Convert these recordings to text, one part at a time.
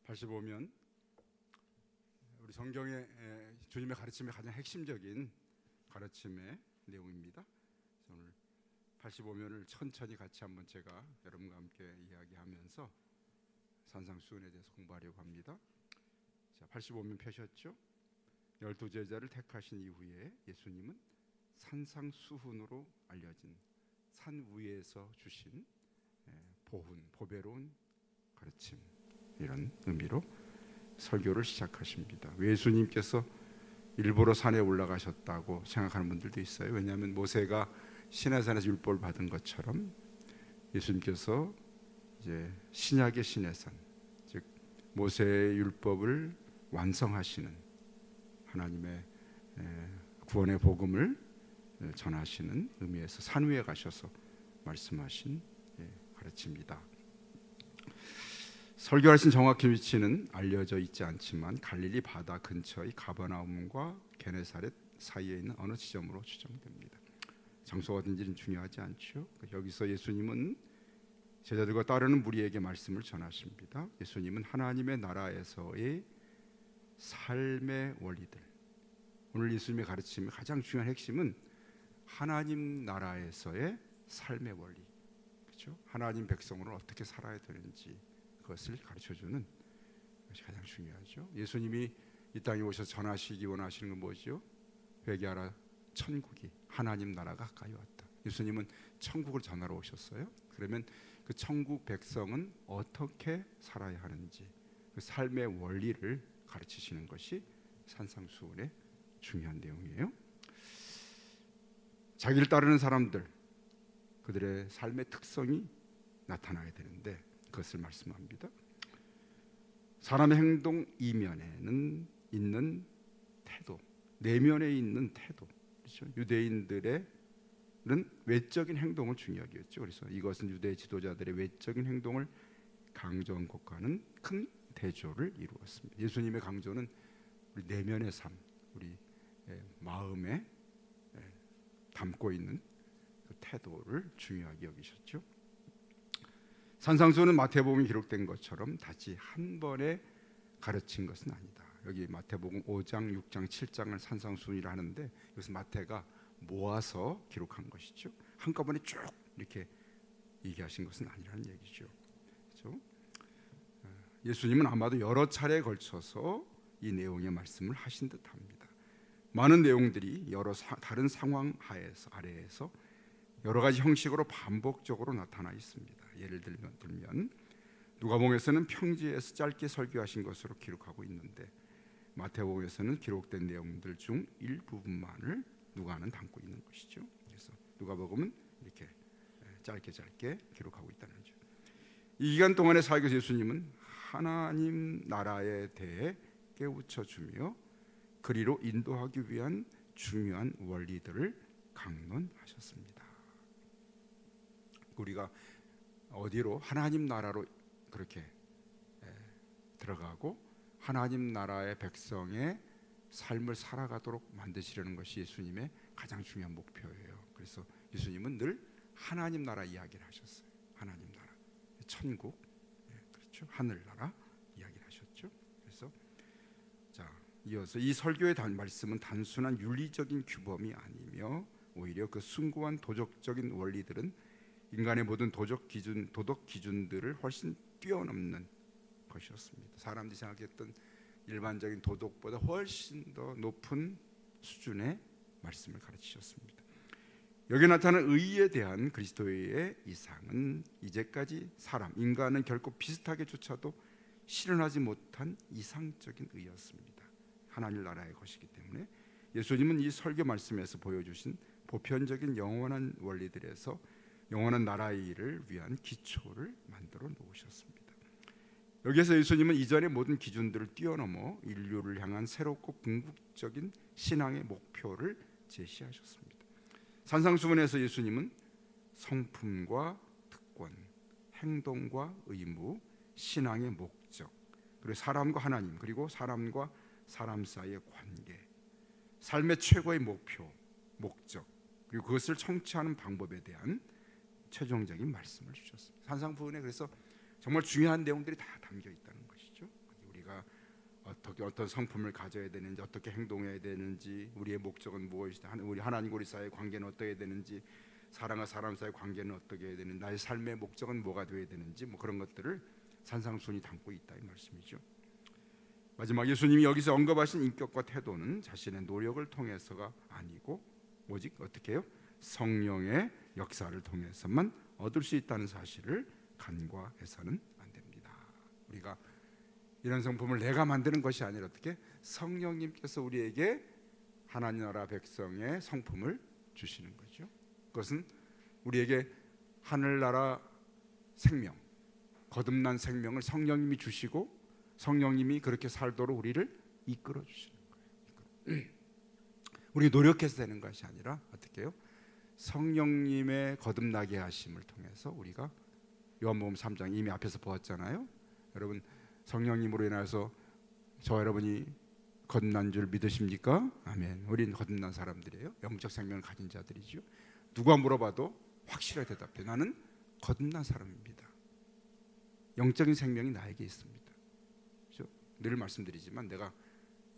85면 우리 성경의 주님의 가르침의 가장 핵심적인 가르침의 내용입니다. 오늘 85면을 천천히 같이 한번 제가 여러분과 함께 이야기하면서 산상수훈에 대해서 공부하려고 합니다. 자, 85면 펴셨죠? 12제자를 택하신 이후에 예수님은 산상수훈으로 알려진 산 위에서 주신 보배로운 가르침, 이런 의미로 설교를 시작하십니다. 예수님께서 일부러 산에 올라가셨다고 생각하는 분들도 있어요. 왜냐하면 모세가 시내산에서 율법을 받은 것처럼 예수님께서 이제 신약의 시내산, 즉 모세의 율법을 완성하시는 하나님의 구원의 복음을 전하시는 의미에서 산 위에 가셔서 말씀하신 가르침입니다. 설교하신 정확한 위치는 알려져 있지 않지만 갈릴리 바다 근처의 가버나움과 게네사렛 사이에 있는 어느 지점으로 추정됩니다. 장소가 어딘지는 중요하지 않죠. 여기서 예수님은 제자들과 따르는 무리에게 말씀을 전하십니다. 예수님은 하나님의 나라에서의 삶의 원리들, 오늘 예수님의 가르침의 가장 중요한 핵심은 하나님 나라에서의 삶의 원리, 그렇죠? 하나님 백성으로 어떻게 살아야 되는지 그것을 가르쳐주는 것이 가장 중요하죠. 예수님이 이 땅에 오셔서 전하시기 원하시는 건 뭐죠? 회개하라, 천국이, 하나님 나라가 가까이 왔다. 예수님은 천국을 전하러 오셨어요. 그러면 그 천국 백성은 어떻게 살아야 하는지 그 삶의 원리를 가르치시는 것이 산상수훈의 중요한 내용이에요. 자기를 따르는 사람들, 그들의 삶의 특성이 나타나야 되는데 그것을 말씀합니다. 사람의 행동 이면에는 있는 태도, 내면에 있는 태도, 그렇죠? 유대인들은 외적인 행동을 중요하게 했죠. 그래서 이것은 유대 지도자들의 외적인 행동을 강조한 것과는 큰 대조를 이루었습니다. 예수님의 강조는 우리 내면의 삶, 우리 마음에 담고 있는 그 태도를 중요하게 여기셨죠. 산상수훈은 마태복음에 기록된 것처럼 다시 한 번에 가르친 것은 아니다. 여기 마태복음 5장, 6장, 7장을 산상수훈이라 하는데 이것은 마태가 모아서 기록한 것이죠. 한꺼번에 쭉 이렇게 얘기하신 것은 아니라는 얘기죠. 그렇죠? 예수님은 아마도 여러 차례에 걸쳐서 이 내용의 말씀을 하신 듯합니다. 많은 내용들이 여러 다른 상황 아래에서 여러 가지 형식으로 반복적으로 나타나 있습니다. 예를 들면 누가복음에서는 평지에서 짧게 설교하신 것으로 기록하고 있는데 마태복음에서는 기록된 내용들 중 일부분만을 누가는 담고 있는 것이죠. 그래서 누가복음은 이렇게 짧게 기록하고 있다는 거죠. 이 기간 동안의 사역에서 예수님은 하나님 나라에 대해 깨우쳐 주며 그리로 인도하기 위한 중요한 원리들을 강론하셨습니다. 우리가 어디로 하나님 나라로 그렇게 들어가고 하나님 나라의 백성의 삶을 살아가도록 만드시려는 것이 예수님의 가장 중요한 목표예요. 그래서 예수님은 늘 하나님 나라 이야기를 하셨어요. 하나님 나라, 천국, 그렇죠? 하늘나라 이야기를 하셨죠. 그래서 자, 이어서 이 설교의 말씀은 단순한 윤리적인 규범이 아니며 오히려 그 숭고한 도덕적인 원리들은 인간의 모든 도덕 기준들을 훨씬 뛰어넘는 것이었습니다. 사람들이 생각했던 일반적인 도덕보다 훨씬 더 높은 수준의 말씀을 가르치셨습니다. 여기 나타난 의에 대한 그리스도의 이상은 이제까지 인간은 결코 비슷하게조차도 실현하지 못한 이상적인 의였습니다. 하나님 나라의 것이기 때문에 예수님은 이 설교 말씀에서 보여주신 보편적인 영원한 원리들에서 영원한 나라의 일을 위한 기초를 만들어 놓으셨습니다. 여기에서 예수님은 이전의 모든 기준들을 뛰어넘어 인류를 향한 새롭고 궁극적인 신앙의 목표를 제시하셨습니다. 산상수훈에서 예수님은 성품과 특권, 행동과 의무, 신앙의 목적, 그리고 사람과 하나님, 그리고 사람과 사람 사이의 관계, 삶의 최고의 목적, 그리고 그것을 성취하는 방법에 대한 최종적인 말씀을 주셨습니다. 산상수훈에 그래서 정말 중요한 내용들이 다 담겨 있다는 것이죠. 어떻게 어떤 성품을 가져야 되는지, 어떻게 행동해야 되는지, 우리의 목적은 무엇이다, 우리 하나님과 우리 사이의 관계는 어떻게 해야 되는지, 사람과 사람 사이의 관계는 어떻게 해야 되는지, 나의 삶의 목적은 뭐가 되어야 되는지, 뭐 그런 것들을 산상수훈이 담고 있다 이 말씀이죠. 마지막 예수님이 여기서 언급하신 인격과 태도는 자신의 노력을 통해서가 아니고 오직 어떻게 해요? 성령의 역사를 통해서만 얻을 수 있다는 사실을 간과해서는 안 됩니다. 우리가 이런 성품을 내가 만드는 것이 아니라 어떻게 성령님께서 우리에게 하나님 나라 백성의 성품을 주시는 거죠. 그것은 우리에게 하늘나라 생명, 거듭난 생명을 성령님이 주시고 성령님이 그렇게 살도록 우리를 이끌어 주시는 거예요. 우리 노력해서 되는 것이 아니라 어떻게 해요? 성령님의 거듭나게 하심을 통해서 우리가 요한복음 3장 이미 앞에서 보았잖아요. 여러분 성령님으로 인해서 저 여러분이 거듭난 줄 믿으십니까? 아멘. 우리는 거듭난 사람들이에요. 영적 생명을 가진 자들이죠. 누가 물어봐도 확실하게 대답해. 나는 거듭난 사람입니다. 영적인 생명이 나에게 있습니다. 그렇죠? 늘 말씀드리지만 내가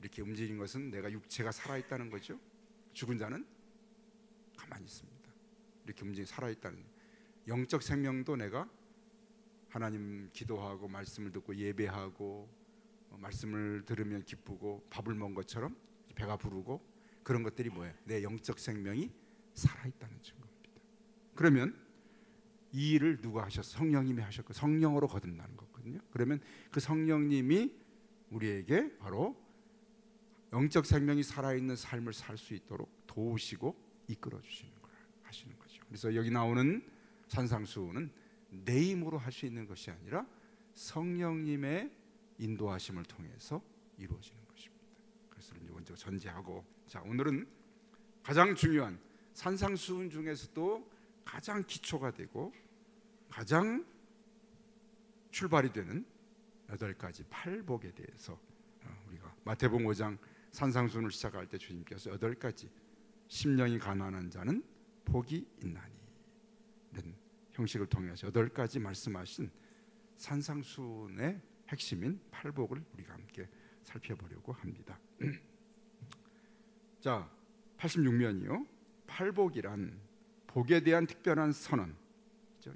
이렇게 움직이는 것은 내가 육체가 살아있다는 거죠. 죽은 자는 가만히 있습니다. 이렇게 움직이 살아있다는 영적 생명도 내가 하나님 기도하고 말씀을 듣고 예배하고 말씀을 들으면 기쁘고 밥을 먹은 것처럼 배가 부르고 그런 것들이 뭐예요? 내 영적 생명이 살아있다는 증거입니다. 그러면 이 일을 누가 하셨어? 성령님이 하셨고 성령으로 거듭나는 거거든요. 그러면 그 성령님이 우리에게 바로 영적 생명이 살아있는 삶을 살 수 있도록 도우시고 이끌어 주시는 걸 하시는 거죠. 그래서 여기 나오는 산상수훈은 내 힘으로 할 수 있는 것이 아니라 성령님의 인도하심을 통해서 이루어지는 것입니다. 그래서 먼저 전제하고, 자 오늘은 가장 중요한 산상수훈 중에서도 가장 기초가 되고 가장 출발이 되는 8가지 팔복에 대해서 우리가 마태복음 5장 산상수훈을 시작할 때 주님께서 8가지 심령이 가난한 자는 복이 있나니 이런 형식을 통해서 8가지 말씀하신 산상수훈의 핵심인 팔복을 우리가 함께 살펴보려고 합니다. 자, 86면이요. 팔복이란 복에 대한 특별한 선언,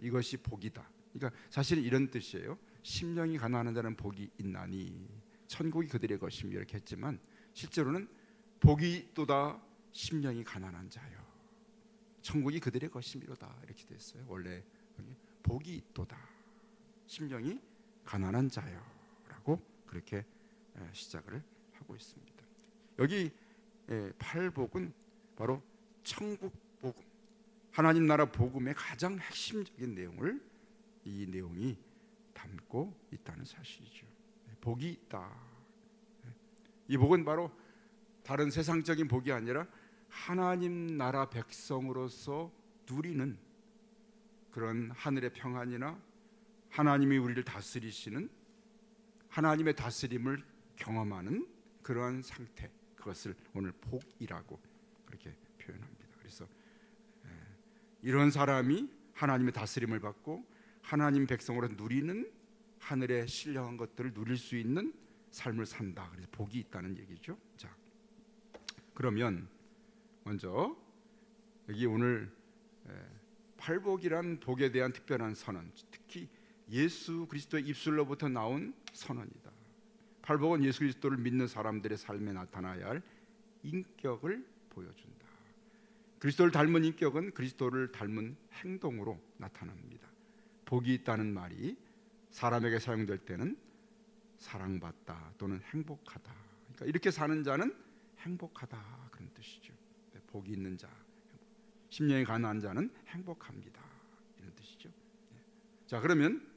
이것이 복이다. 그러니까 사실은 이런 뜻이에요. 심령이 가난한 자는 복이 있나니 천국이 그들의 것이며 이렇게 했지만 실제로는 복이 또다 심령이 가난한 자요 천국이 그들의 것이미로다 이렇게 됐어요. 원래 복이 있도다 심령이 가난한 자요라고 그렇게 시작을 하고 있습니다. 여기 팔복은 바로 천국 복음, 하나님 나라 복음의 가장 핵심적인 내용을 이 내용이 담고 있다는 사실이죠. 복이 있다. 이 복은 바로 다른 세상적인 복이 아니라 하나님 나라 백성으로서 누리는 그런 하늘의 평안이나 하나님이 우리를 다스리시는 하나님의 다스림을 경험하는 그러한 상태, 그것을 오늘 복이라고 그렇게 표현합니다. 그래서 이런 사람이 하나님의 다스림을 받고 하나님 백성으로 누리는 하늘의 신령한 것들을 누릴 수 있는 삶을 산다. 그래서 복이 있다는 얘기죠. 자, 그러면 먼저 여기 오늘 팔복이란 복에 대한 특별한 선언, 특히 예수 그리스도의 입술로부터 나온 선언이다. 팔복은 예수 그리스도를 믿는 사람들의 삶에 나타나야 할 인격을 보여준다. 그리스도를 닮은 인격은 그리스도를 닮은 행동으로 나타납니다. 복이 있다는 말이 사람에게 사용될 때는 사랑받다 또는 행복하다. 그러니까 이렇게 사는 자는 행복하다 그런 뜻이죠. 복이 있는 자, 심령이 가난한 자는 행복합니다 이런 뜻이죠. 자, 그러면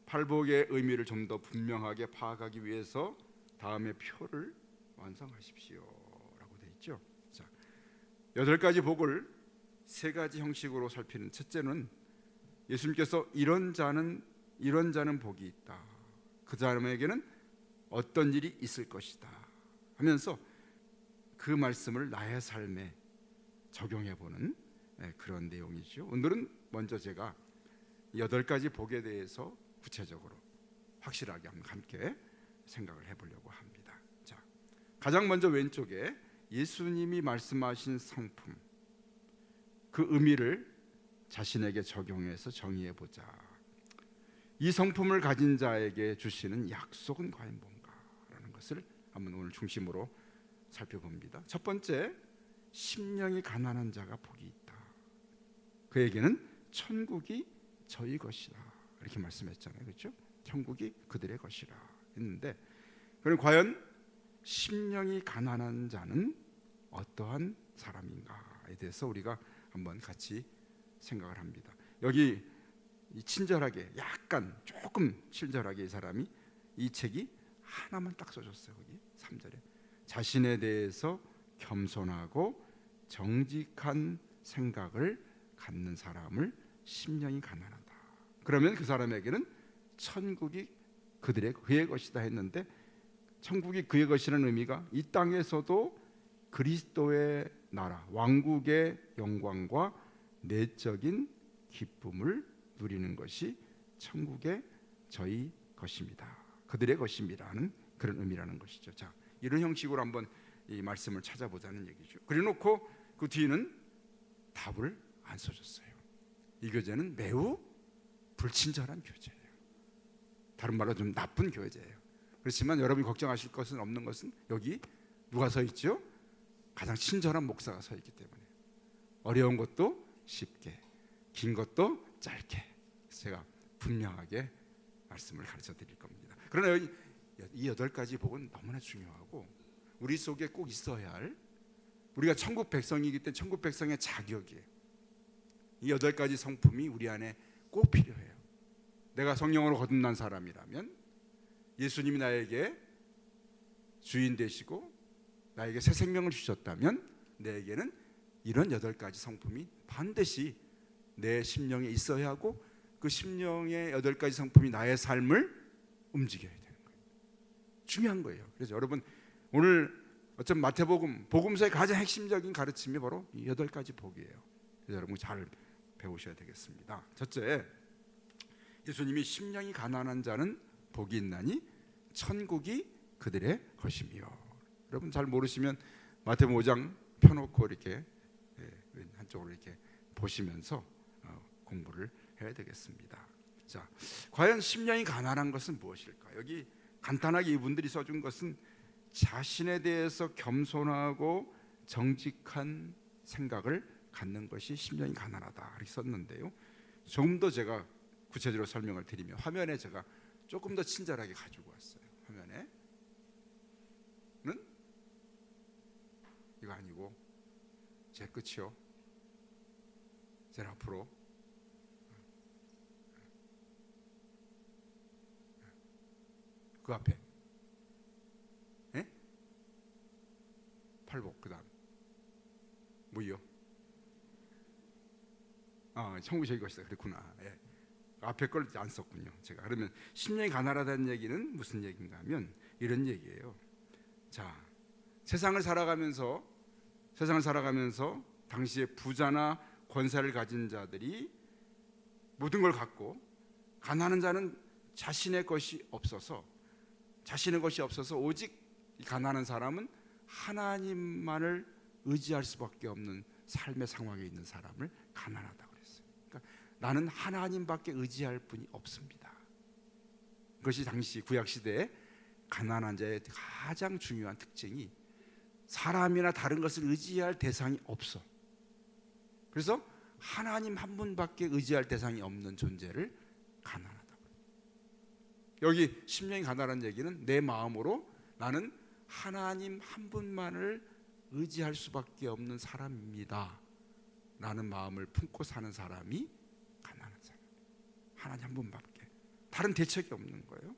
팔복의 의미를 좀 더 분명하게 파악하기 위해서 다음의 표를 완성하십시오라고 되어 있죠. 자, 8가지 복을 3가지 형식으로 살피는 첫째는 예수님께서 이런 자는 복이 있다. 그 사람에게는 어떤 일이 있을 것이다 하면서 그 말씀을 나의 삶에 적용해보는 그런 내용이죠. 오늘은 먼저 제가 8가지 복에 대해서 구체적으로 확실하게 함께 생각을 해보려고 합니다. 가장 먼저 왼쪽에 예수님이 말씀하신 성품, 그 의미를 자신에게 적용해서 정의해 보자. 이 성품을 가진 자에게 주시는 약속은 과연 뭔가라는 것을 한번 오늘 중심으로 살펴봅니다. 첫 번째, 심령이 가난한 자가 복이 있다. 그에게는 천국이 저희 것이라 이렇게 말씀했잖아요. 그렇죠? 천국이 그들의 것이라 했는데, 그럼 과연 심령이 가난한 자는 어떠한 사람인가에 대해서 우리가 한번 같이 생각을 합니다. 여기 친절하게, 약간 조금 친절하게 이 사람이 이 책이 하나만 딱 써줬어요. 거기 3절에 자신에 대해서 겸손하고 정직한 생각을 갖는 사람을 심령이 가난하다. 그러면 그 사람에게는 천국이 그의 것이다 했는데, 천국이 그의 것이라는 의미가 이 땅에서도 그리스도의 나라, 왕국의 영광과 내적인 기쁨을 누리는 것이 천국의 저희 것입니다. 그들의 것입니다는 그런 의미라는 것이죠. 자, 이런 형식으로 한번 이 말씀을 찾아보자는 얘기죠. 그래놓고 그 뒤는 답을 안 써줬어요. 이 교재는 매우 불친절한 교재예요. 다른 말로 좀 나쁜 교재예요. 그렇지만 여러분이 걱정하실 것은 없는 것은 여기 누가 서 있죠? 가장 친절한 목사가 서 있기 때문에 어려운 것도 쉽게, 긴 것도 짧게 제가 분명하게 말씀을 가르쳐 드릴 겁니다. 그러나 이 8가지 복은 너무나 중요하고 우리 속에 꼭 있어야 할, 우리가 천국 백성이기 때문에 천국 백성의 자격이에요. 이 8가지 성품이 우리 안에 꼭 필요해요. 내가 성령으로 거듭난 사람이라면, 예수님이 나에게 주인 되시고 나에게 새 생명을 주셨다면, 내게는 이런 8가지 성품이 반드시 내 심령에 있어야 하고, 그 심령의 8가지 성품이 나의 삶을 움직여야 되는 거예요. 중요한 거예요. 그래서 여러분, 오늘 어쩜 마태복음, 복음서의 가장 핵심적인 가르침이 바로 이 8가지 복이에요. 그래서 여러분 잘 배우셔야 되겠습니다. 첫째, 예수님이 심령이 가난한 자는 복이 있나니 천국이 그들의 것이며. 여러분 잘 모르시면 마태복음 5장 펴놓고 이렇게 한쪽으로 이렇게 보시면서 공부를 해야 되겠습니다. 자, 과연 심령이 가난한 것은 무엇일까? 여기 간단하게 이분들이 써준 것은 자신에 대해서 겸손하고 정직한 생각을 갖는 것이 심령이 가난하다 이렇게 썼는데요. 조금 더 제가 구체적으로 설명을 드리면, 화면에 제가 조금 더 친절하게 가지고 왔어요. 화면에는 이거 아니고 제 끝이요. 제일 앞으로 그 앞에 팔복, 그 다음 뭐요? 천국이 저희 것이다. 그랬구나. 앞에 걸 안 썼군요. 제가. 그러면 심령이 가난하다는 얘기는 무슨 얘기인가 하면 이런 얘기예요. 자, 세상을 살아가면서 당시에 부자나 권세를 가진 자들이 모든 걸 갖고, 가난한 자는 자신의 것이 없어서 오직 가난한 사람은 하나님만을 의지할 수밖에 없는 삶의 상황에 있는 사람을 가난하다고 그랬어요. 그러니까 나는 하나님밖에 의지할 분이 없습니다. 그것이 당시 구약 시대의 가난한 자의 가장 중요한 특징이, 사람이나 다른 것을 의지할 대상이 없어. 그래서 하나님 한 분밖에 의지할 대상이 없는 존재를 가난하다고. 여기 심령이 가난한 얘기는 내 마음으로 나는 하나님 한 분만을 의지할 수밖에 없는 사람입니다 라는 마음을 품고 사는 사람이 가난한 사람. 하나님 한 분밖에, 다른 대책이 없는 거예요.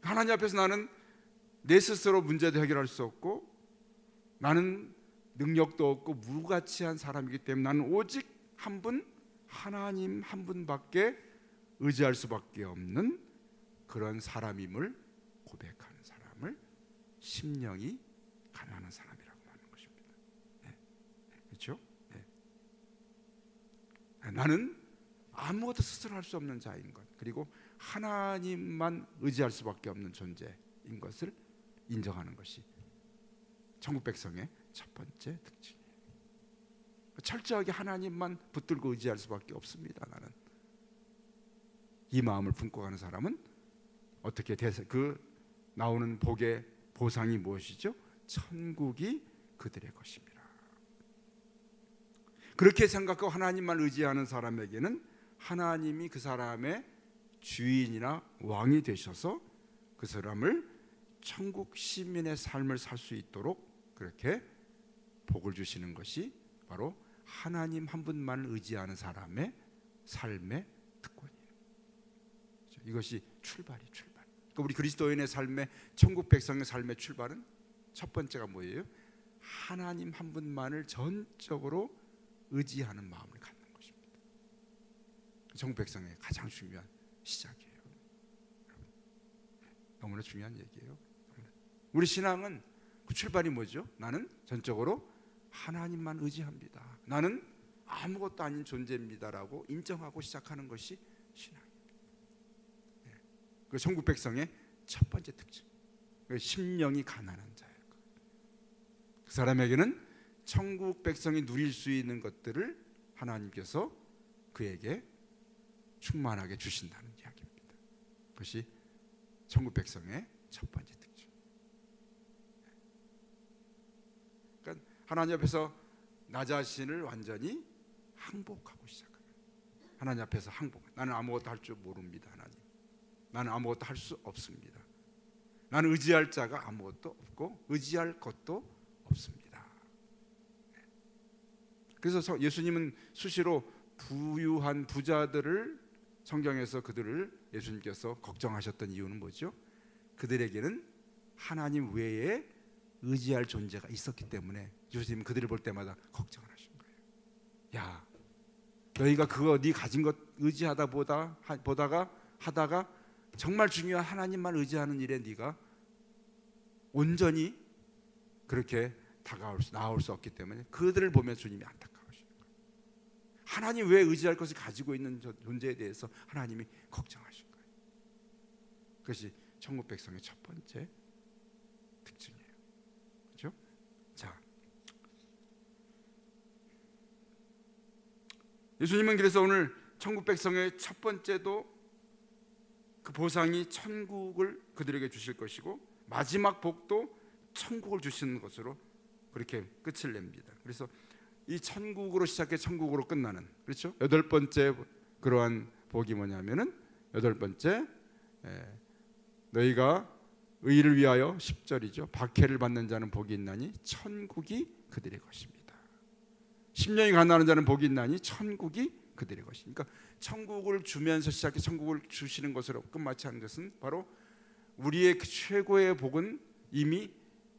하나님 앞에서 나는 내 스스로 문제도 해결할 수 없고, 나는 능력도 없고 무가치한 사람이기 때문에 나는 오직 한 분, 하나님 한 분밖에 의지할 수밖에 없는 그런 사람임을 고백하는 사람을 심령이 가난한 사람이라고 하는 것입니다. 그렇죠? 나는 아무것도 스스로 할 수 없는 자인 것, 그리고 하나님만 의지할 수밖에 없는 존재인 것을 인정하는 것이 천국 백성의 첫 번째 특징이에요. 철저하게 하나님만 붙들고 의지할 수밖에 없습니다. 나는 이 마음을 품고 가는 사람은 어떻게 그 나오는 복의 보상이 무엇이죠? 천국이 그들의 것입니다. 그렇게 생각하고 하나님만 의지하는 사람에게는 하나님이 그 사람의 주인이나 왕이 되셔서 그 사람을 천국 시민의 삶을 살 수 있도록 그렇게 복을 주시는 것이 바로 하나님 한 분만을 의지하는 사람의 삶의 특권이에요. 이것이 출발. 그러니까 우리 그리스도인의 삶의, 천국 백성의 삶의 출발은 첫 번째가 뭐예요? 하나님 한 분만을 전적으로 의지하는 마음을 갖는 것입니다. 천국 백성의 가장 중요한 시작이에요. 너무나 중요한 얘기예요. 우리 신앙은 그 출발이 뭐죠? 나는 전적으로 하나님만 의지합니다. 나는 아무것도 아닌 존재입니다라고 인정하고 시작하는 것이 신앙입니다. 그 천국 백성의 첫 번째 특징, 심령이 가난한 자예요. 그 사람에게는 천국 백성이 누릴 수 있는 것들을 하나님께서 그에게 충만하게 주신다는 이야기입니다. 그것이 천국 백성의 첫 번째 특징. 그러니까 하나님 앞에서 나 자신을 완전히 항복하고 시작하는, 하나님 앞에서 항복. 나는 아무것도 할 줄 모릅니다. 하나님, 나는 아무것도 할 수 없습니다. 나는 의지할 자가 아무것도 없고 의지할 것도 없습니다. 그래서 예수님은 수시로 부유한 부자들을, 성경에서 그들을 예수님께서 걱정하셨던 이유는 뭐죠? 그들에게는 하나님 외에 의지할 존재가 있었기 때문에 예수님은 그들을 볼 때마다 걱정을 하신 거예요. 야, 너희가 그거 네 가진 것 의지하다 하다가 정말 중요한 하나님만 의지하는 일에 네가 온전히 그렇게 나아올 수 없기 때문에 그들을 보면 주님이 안타까우시는 거예요. 하나님 외에 의지할 것을 가지고 있는 존재에 대해서 하나님이 걱정하신 거예요. 그것이 천국 백성의 첫 번째 특징이에요. 그렇죠? 자, 예수님은 그래서 오늘 천국 백성의 첫 번째도 그 보상이 천국을 그들에게 주실 것이고, 마지막 복도 천국을 주시는 것으로 그렇게 끝을 냅니다. 그래서 이 천국으로 시작해 천국으로 끝나는, 그렇죠? 여덟 번째 그러한 복이 뭐냐면은, 여덟 번째, 너희가 의를 위하여 10절이죠. 박해를 받는 자는 복이 있나니 천국이 그들의 것입니다. 심령이 가난한 자는 복이 있나니 천국이 그들의 것이니까, 천국을 주면서 시작해 천국을 주시는 것으로 끝마치 하는 것은 바로 우리의 그 최고의 복은 이미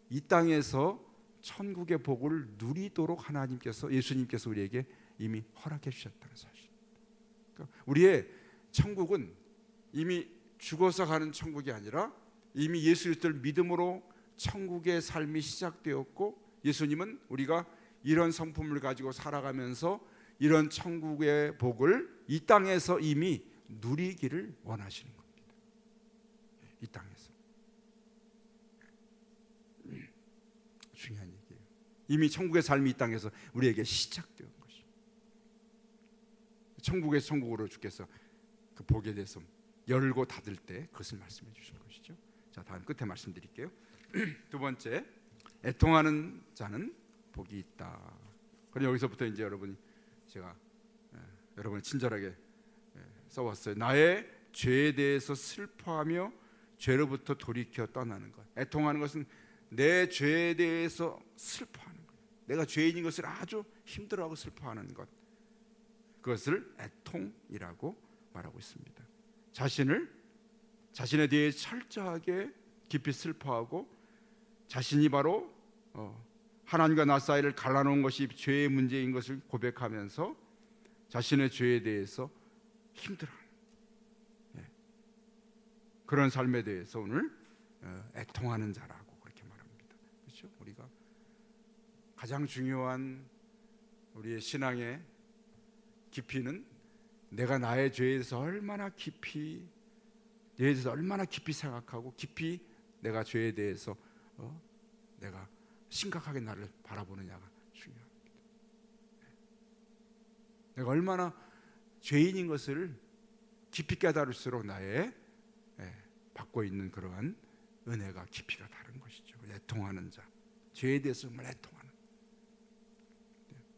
이 땅에서 천국의 복을 누리도록 하나님께서, 예수님께서 우리에게 이미 허락해 주셨다는 사실입니다. 그러니까 우리의 천국은 이미 죽어서 가는 천국이 아니라 이미 예수 그리스도를 믿음으로 천국의 삶이 시작되었고, 예수님은 우리가 이런 성품을 가지고 살아가면서 이런 천국의 복을 이 땅에서 이미 누리기를 원하시는 겁니다. 이 땅에서. 중요한 얘기예요. 이미 천국의 삶이 이 땅에서 우리에게 시작되는 것이. 천국에서 천국으로 주께서 그 복에 대해서 열고 닫을 때 그것을 말씀해 주신 것이죠. 자, 다음 끝에 말씀드릴게요. 두 번째, 애통하는 자는 복이 있다. 그럼 여기서부터 이제 제가 여러분을 친절하게 써왔어요. 나의 죄에 대해서 슬퍼하며 죄로부터 돌이켜 떠나는 것. 애통하는 것은 내 죄에 대해서 슬퍼하는 것. 내가 죄인인 것을 아주 힘들어하고 슬퍼하는 것. 그것을 애통이라고 말하고 있습니다. 자신에 대해 철저하게 깊이 슬퍼하고, 자신이 바로 하나님과 나 사이를 갈라놓은 것이 죄의 문제인 것을 고백하면서 자신의 죄에 대해서 힘들어하는 그런 삶에 대해서 오늘 애통하는 자라고 그렇게 말합니다. 그렇죠? 우리가 가장 중요한 우리의 신앙의 깊이는 내가 나의 죄에 대해서 얼마나 깊이 생각하고 깊이 내가 죄에 대해서 내가 심각하게 나를 바라보느냐가 중요합니다. 내가 얼마나 죄인인 것을 깊이 깨달을수록 나의 받고 있는 그러한 은혜가 깊이가 다른 것이죠. 애통하는 자, 죄에 대해서 정말 애통하는.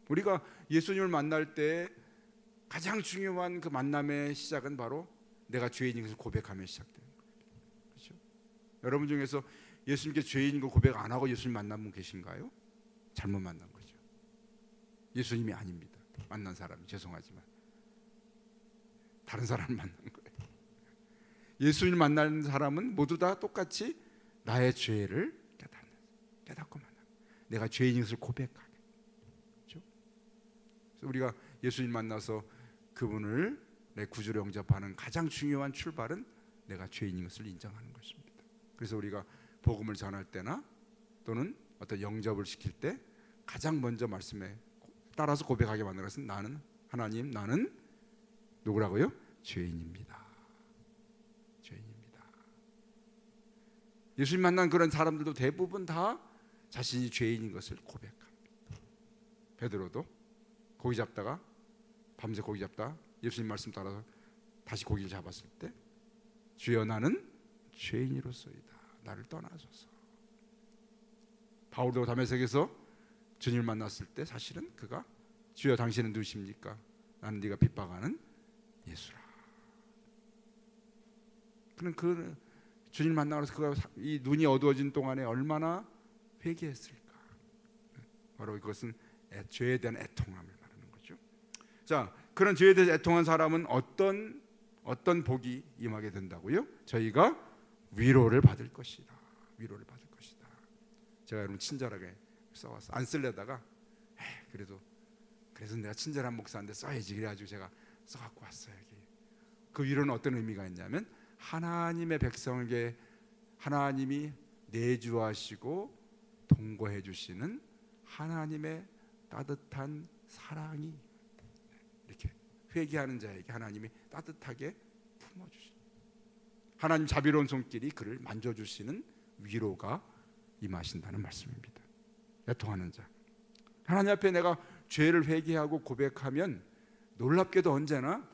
우리가 예수님을 만날 때 가장 중요한 그 만남의 시작은 바로 내가 죄인인 것을 고백하며 시작되는 거예요. 그렇죠? 여러분 중에서 예수님께 죄인인 걸 고백 안 하고 예수님 만난 분 계신가요? 잘못 만난 거죠. 예수님이 아닙니다. 만난 사람이. 죄송하지만 다른 사람을 만난 거예요. 예수님을 만나는 사람은 모두 다 똑같이 나의 죄를 깨닫고 만나. 내가 죄인인 것을 고백하게. 그렇죠? 그래서 우리가 예수님 만나서 그분을 내 구주로 영접하는 가장 중요한 출발은 내가 죄인인 것을 인정하는 것입니다. 그래서 우리가 복음을 전할 때나 또는 어떤 영접을 시킬 때 가장 먼저 말씀에 따라서 고백하게 만드는 것은 나는 하나님, 나는 누구라고요? 죄인입니다. 죄인입니다. 예수님 만난 그런 사람들도 대부분 다 자신이 죄인인 것을 고백합니다. 베드로도 고기 잡다가 밤새 고기 잡다 예수님 말씀 따라서 다시 고기를 잡았을 때 주여 나는 죄인이로소이다. 나를 떠나소서. 바울도 다메섹에서 주님을 만났을 때 사실은 그가 주여 당신은 누구십니까? 나는 네가 핍박하는 예수라. 그는 그 주님 만나서 그가 이 눈이 어두워진 동안에 얼마나 회개했을까. 바로 이것은 죄에 대한 애통함을 말하는 거죠. 자, 그런 죄에 대해서 애통한 사람은 어떤 복이 임하게 된다고요? 저희가 위로를 받을 것이다. 위로를 받을 것이다. 제가 여러분 친절하게 써왔어. 안 쓰려다가 그래도 내가 친절한 목사인데 써야지 그래가지고 제가 써갖고 왔어요. 여기. 그 위로는 어떤 의미가 있냐면 하나님의 백성에게 하나님이 내주하시고 동거해 주시는 하나님의 따뜻한 사랑이 이렇게 회개하는 자에게 하나님이 따뜻하게 품어주시는 하나님 자비로운 손길이 그를 만져주시는 위로가 임하신다는 말씀입니다. 애통하는 자, 하나님 앞에 내가 죄를 회개하고 고백하면 놀랍게도 언제나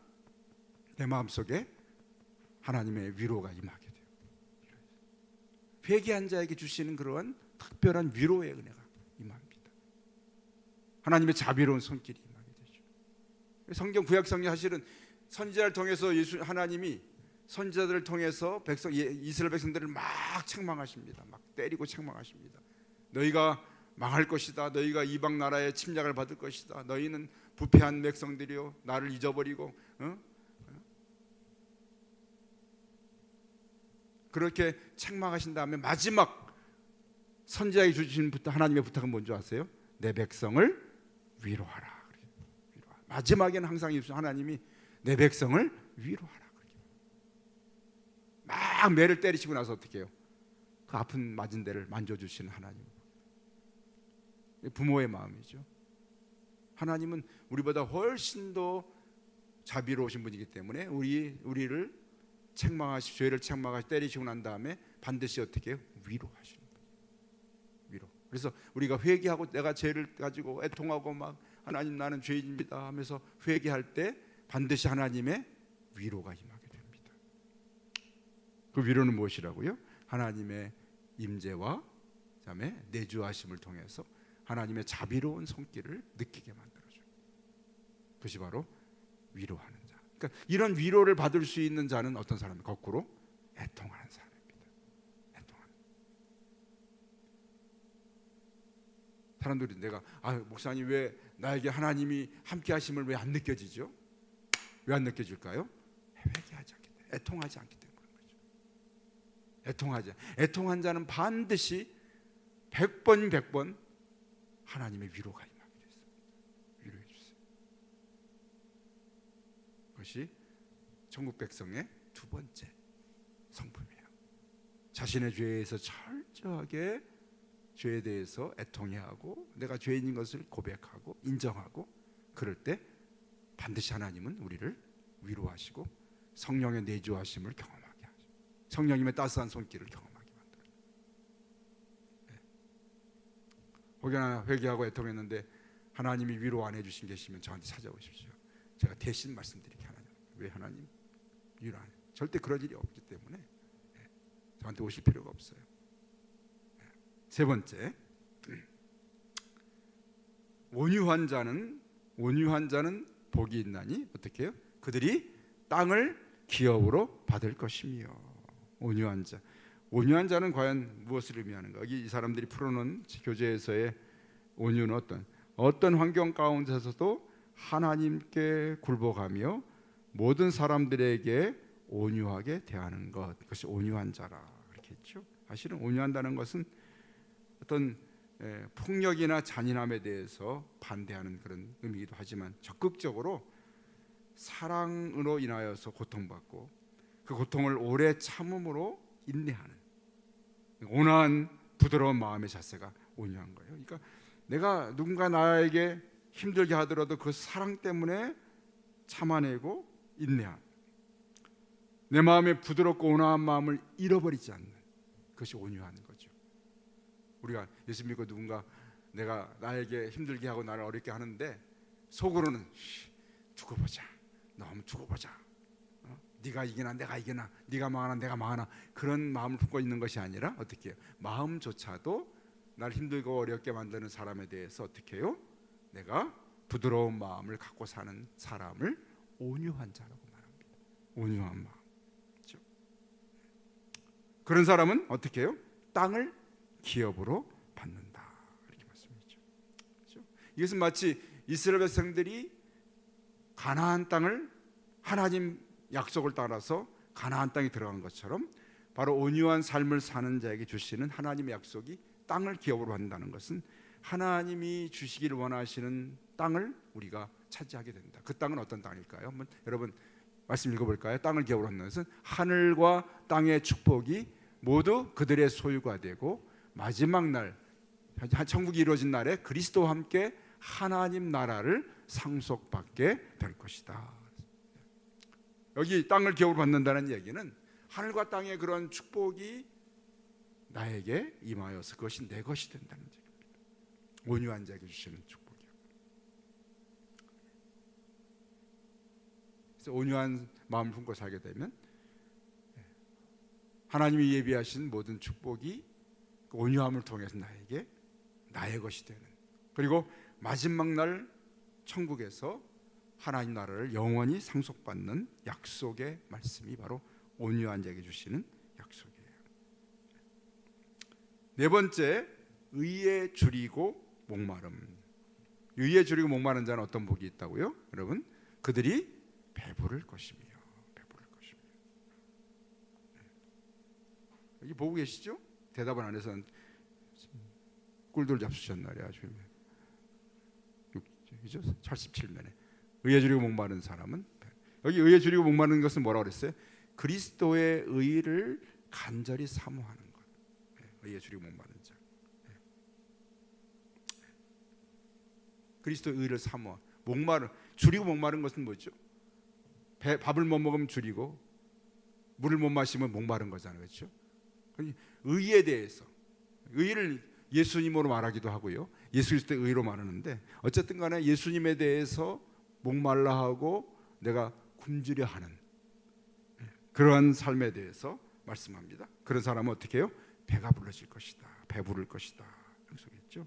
내 마음속에 하나님의 위로가 임하게 돼요. 회개한 자에게 주시는 그러한 특별한 위로의 은혜가 임합니다. 하나님의 자비로운 손길이 임하게 되죠. 성경 구약 성경 사실은 선지자를 통해서 하나님이 선지자들을 통해서 이스라엘 백성들을 막 책망하십니다. 막 때리고 책망하십니다. 너희가 망할 것이다. 너희가 이방 나라의 침략을 받을 것이다. 너희는 부패한 백성들이요 나를 잊어버리고 그렇게 책망하신 다음에 마지막 선지자에게 주신 하나님의 부탁은 뭔지 아세요? 내 백성을 위로하라. 마지막에는 항상 하나님이 내 백성을 위로하라. 막 매를 때리시고 나서 어떻게 해요? 그 아픈 맞은 데를 만져주시는 하나님. 부모의 마음이죠. 하나님은 우리보다 훨씬 더 자비로우신 분이기 때문에 우리를 책망하시 죄를 책망하시 때리시고 난 다음에 반드시 어떻게 해요? 위로하시는 거예요. 위로. 그래서 우리가 회개하고 내가 죄를 가지고 애통하고 막 하나님 나는 죄인입니다 하면서 회개할 때 반드시 하나님의 위로가 임하게 됩니다. 그 위로는 무엇이라고요? 하나님의 임재와 그다음에 내주하심을 통해서 하나님의 자비로운 손길을 느끼게 만들어줘요. 그것이 바로 위로하는 자. 그러니까 이런 위로를 받을 수 있는 자는 어떤 사람입니까? 거꾸로 애통하는 사람입니다. 애통하는. 사람들이 내가 목사님 왜 나에게 하나님이 함께 하심을 왜 안 느껴지죠? 왜 안 느껴질까요? 회개하지 않기 때문에, 애통하지 않기 때문에 그런 거죠. 애통한 자는 반드시 100번 하나님의 위로가 임하게 됐습니다. 위로해 주세요. 그것이 천국 백성의 두 번째 성품이에요. 자신의 죄에서 철저하게 죄에 대해서 애통해야 하고 내가 죄인인 것을 고백하고 인정하고 그럴 때 반드시 하나님은 우리를 위로하시고 성령의 내주하심을 경험하게 하죠. 성령님의 따스한 손길을 경험하게 만들어요. 네. 혹여나 회개하고 애통했는데 하나님이 위로 안 해주신 계시면 저한테 찾아오십시오. 제가 대신 말씀드릴게요. 왜 하나님 위로 안 해? 절대 그럴 일이 없기 때문에 저한테 오실 필요가 없어요. 세 번째, 온유한 자는 복이 있나니 어떻게 해요? 그들이 땅을 기업으로 받을 것이며. 온유한 자는 과연 무엇을 의미하는가? 여기 이 사람들이 풀어놓은 교재에서의 온유는 어떤 환경 가운데서도 하나님께 굴복하며 모든 사람들에게 온유하게 대하는 것, 그것이 온유한 자라 그렇게 했죠. 사실은 온유한다는 것은 어떤 폭력이나 잔인함에 대해서 반대하는 그런 의미이기도 하지만 적극적으로 사랑으로 인하여서 고통받고 그 고통을 오래 참음으로 인내하는 온화한 부드러운 마음의 자세가 온유한 거예요. 그러니까 내가 누군가 나에게 힘들게 하더라도 그 사랑 때문에 참아내고 인내한, 내 마음의 부드럽고 온화한 마음을 잃어버리지 않는, 그것이 온유한 거죠. 우리가 예수 믿고 누군가 내가 나에게 힘들게 하고 나를 어렵게 하는데 속으로는 두고 보자, 너무 두고 보자, 네가 이기나 내가 이기나, 네가 망하나 내가 망하나, 그런 마음을 품고 있는 것이 아니라 어떻게 해요? 마음조차도 날 힘들고 어렵게 만드는 사람에 대해서 어떻게 해요? 내가 부드러운 마음을 갖고 사는 사람을 온유한 자라고 말합니다. 온유한 마음. 그렇죠? 그런 사람은 어떻게 해요? 땅을 기업으로 받는다, 이렇게 말씀이죠. 그렇죠? 이것은 마치 이스라엘 백성들이 가나안 땅을, 하나님 약속을 따라서 가나안 땅에 들어간 것처럼 바로 온유한 삶을 사는 자에게 주시는 하나님의 약속이 땅을 기업으로 받는다는 것은 하나님이 주시기를 원하시는 땅을 우리가 차지하게 된다. 그 땅은 어떤 땅일까요? 한번 여러분 말씀 읽어볼까요? 땅을 기업으로 받는 것은 하늘과 땅의 축복이 모두 그들의 소유가 되고 마지막 날, 천국이 이루어진 날에 그리스도와 함께 하나님 나라를 상속받게 될 것이다. 여기 땅을 기업으로 받는다는 얘기는 하늘과 땅의 그런 축복이 나에게 임하여서 그것이 내 것이 된다는 얘기입니다. 온유한 자에게 주시는 축복이요. 그래서 온유한 마음을 품고 살게 되면 하나님이 예비하신 모든 축복이 그 온유함을 통해서 나에게 나의 것이 되는, 그리고 마지막 날 천국에서 하나님 나라를 영원히 상속받는 약속의 말씀이 바로 온유한 자에게 주시는 약속이에요. 네 번째, 의에 줄이고 목마름. 의에 줄이고 목마른 자는 어떤 복이 있다고요? 여러분, 그들이 배부를 것이며. 여기 보고 계시죠? 대답을 안 해서 꿀들 잡수셨나래 아주. 그죠? 87면에 의에 줄이고 목마른 사람은, 여기 의에 줄이고 목마른 것은 뭐라고 그랬어요? 그리스도의 의를 간절히 사모하는 것. 의에 줄이고 목마른 자. 그리스도의 의를 사모. 줄이고 목마른 것은 뭐죠? 밥을 못 먹으면 줄이고 물을 못 마시면 목마른 거잖아요, 그렇죠? 의에 대해서, 의를 예수님으로 말하기도 하고요, 예수 그리스도의 의로 말하는데 어쨌든 간에 예수님에 대해서 목말라 하고 내가 굶주려 하는 그러한 삶에 대해서 말씀합니다. 그런 사람은 어떻게 해요? 배가 불러질 것이다, 배부를 것이다, 약속했죠.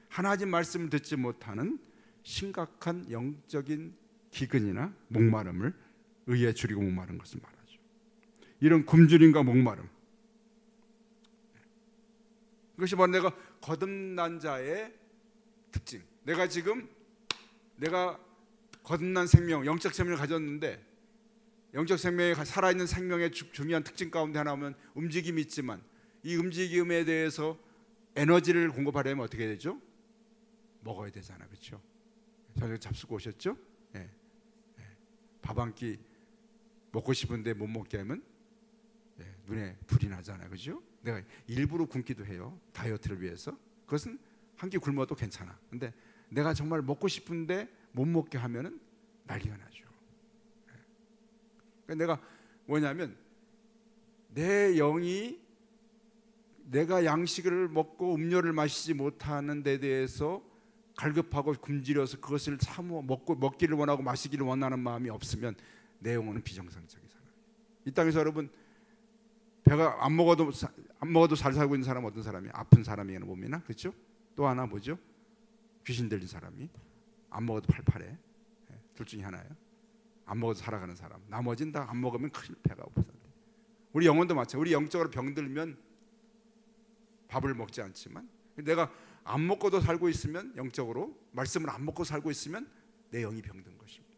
하나님 말씀을 듣지 못하는 심각한 영적인 기근이나 목마름을 의에 줄이고 목마른 것을 말하죠. 이런 굶주림과 목마름, 그것이 바로 내가 거듭난 자의 특징. 내가 거듭난 생명, 영적 생명을 가졌는데, 영적 생명에 살아있는 생명의 중요한 특징 가운데 하나는 움직임이 있지만 이 움직임에 대해서 에너지를 공급하려면 어떻게 되죠? 먹어야 되잖아, 그렇죠? 저녁 잡수고 오셨죠? 밥 한 끼 먹고 싶은데 못 먹게 하면 눈에 불이 나잖아요, 그렇죠? 내가 일부러 굶기도 해요, 다이어트를 위해서. 그것은 한 끼 굶어도 괜찮아. 근데 내가 정말 먹고 싶은데 못 먹게 하면은 난리가 나죠. 그러니까 내가 뭐냐면 내 영이 내가 양식을 먹고 음료를 마시지 못하는 데 대해서 갈급하고 굶주려서 그것을 사모 먹기를 원하고 마시기를 원하는 마음이 없으면 내 영혼은 비정상적인 사람이에요. 이 땅에서 여러분 배가 안 먹어도 잘 살고 있는 사람 어떤 사람이에요? 아픈 사람이에요, 몸이나. 그렇죠? 또 하나 뭐죠? 귀신 들린 사람이 안 먹어도 팔팔해. 둘 중에 하나예요. 안 먹어도 살아가는 사람. 나머지는 다 안 먹으면 큰일 배가 고픈데. 우리 영혼도 마찬가지. 우리 영적으로 병들면 밥을 먹지 않지만 내가 안 먹고도 살고 있으면 영적으로 말씀을 안 먹고 살고 있으면 내 영이 병든 것입니다.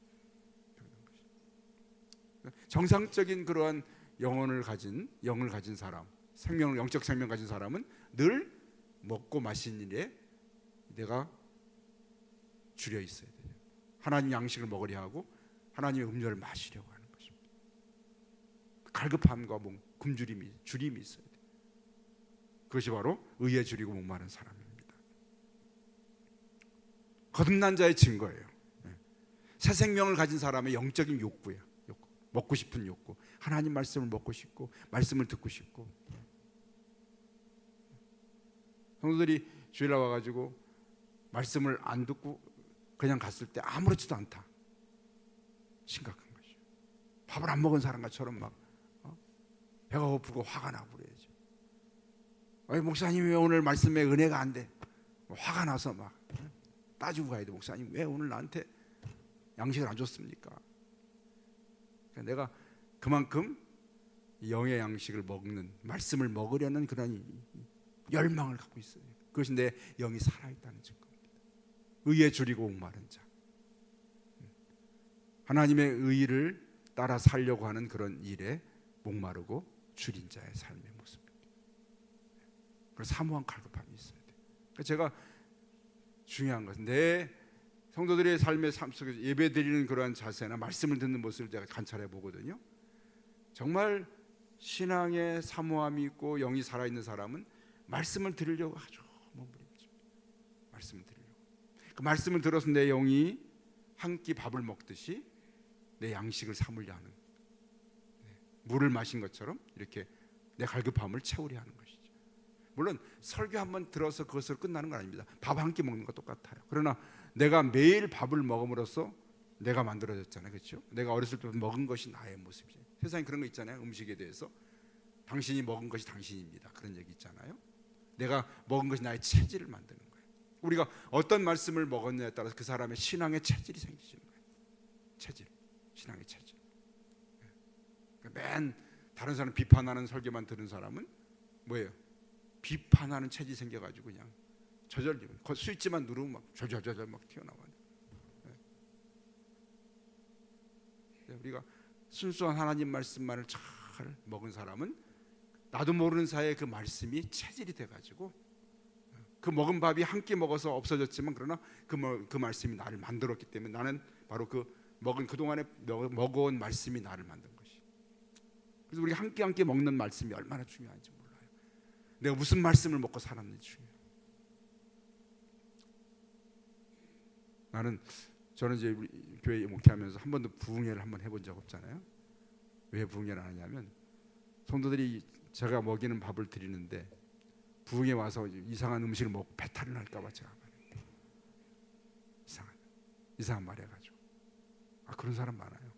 정상적인 그러한 영을 가진 사람, 영적 생명 가진 사람은 늘 먹고 마신 일에 내가 줄여 있어야 돼요. 하나님 양식을 먹으려 하고 하나님의 음료를 마시려고 하는 것입니다. 갈급함과 굶주림이 줄임이 있어야 돼요. 그것이 바로 의에 줄이고 목마른 사람입니다. 거듭난 자의 증거예요. 새 생명을 가진 사람의 영적인 욕구예요. 먹고 싶은 욕구. 하나님 말씀을 먹고 싶고 말씀을 듣고 싶고. 성도들이 주일날 와가지고 말씀을 안 듣고 그냥 갔을 때 아무렇지도 않다. 심각한 것이죠. 밥을 안 먹은 사람처럼 막 배가 고프고 화가 나고 그래야죠. 목사님 왜 오늘 말씀에 은혜가 안 돼? 화가 나서 막 따지고 가야 돼. 목사님 왜 오늘 나한테 양식을 안 줬습니까? 내가 그만큼 영의 양식을 먹는 말씀을 먹으려는 그런 열망을 갖고 있어요. 그것이 내 영이 살아있다는 증거입니다. 의에 줄이고 목마른 자, 하나님의 의를 따라 살려고 하는 그런 일에 목마르고 줄인 자의 삶의 모습입니다. 그래서 사모한 갈급함이 있어야 돼요. 그러니까 제가 중요한 것은 내 성도들의 삶의 삶 속에서 예배드리는 그러한 자세나 말씀을 듣는 모습을 제가 관찰해 보거든요. 정말 신앙의 사모함이 있고 영이 살아있는 사람은 말씀을 들으려고 아주 몸부림쳐. 말씀을 들으려고. 그 말씀을 들어서 내 영이 한 끼 밥을 먹듯이 내 양식을 삼으려 하는, 물을 마신 것처럼 이렇게 내 갈급함을 채우려 하는 것이죠. 물론 설교 한번 들어서 그것으로 끝나는 건 아닙니다. 밥 한 끼 먹는 거 똑같아요. 그러나 내가 매일 밥을 먹음으로써 내가 만들어졌잖아요. 그렇죠? 내가 어렸을 때 먹은 것이 나의 모습이죠. 세상에 그런 거 있잖아요. 음식에 대해서 당신이 먹은 것이 당신입니다. 그런 얘기 있잖아요. 내가 먹은 것이 나의 체질을 만드는 거예요. 우리가 어떤 말씀을 먹었냐에 따라서 그 사람의 신앙의 체질이 생기시는 거예요. 체질, 신앙의 체질. 맨 다른 사람 비판하는 설교만 들은 사람은 뭐예요? 비판하는 체질이 생겨가지고 그냥 저절리고 스위치만 누르면 막 저저저저 막 튀어나와요. 우리가 순수한 하나님 말씀만을 잘 먹은 사람은 나도 모르는 사이에 그 말씀이 체질이 돼가지고 그 먹은 밥이 한 끼 먹어서 없어졌지만 그러나 그 말씀이 나를 만들었기 때문에 나는 바로 그동안에 먹어온 말씀이 나를 만든 것이. 그래서 우리가 한 끼 한 끼 먹는 말씀이 얼마나 중요한지 몰라요. 내가 무슨 말씀을 먹고 살았는지 중요해요. 저는 이제 우리 교회 목회하면서 한 번도 부흥회를 한번 해본 적 없잖아요. 왜 부흥회를 안 하냐면 성도들이 제가 먹이는 밥을 드리는데 부흥회 와서 이상한 음식을 먹고 배탈이 날까 봐 제가 이상한 말 해가지고 그런 사람 많아요.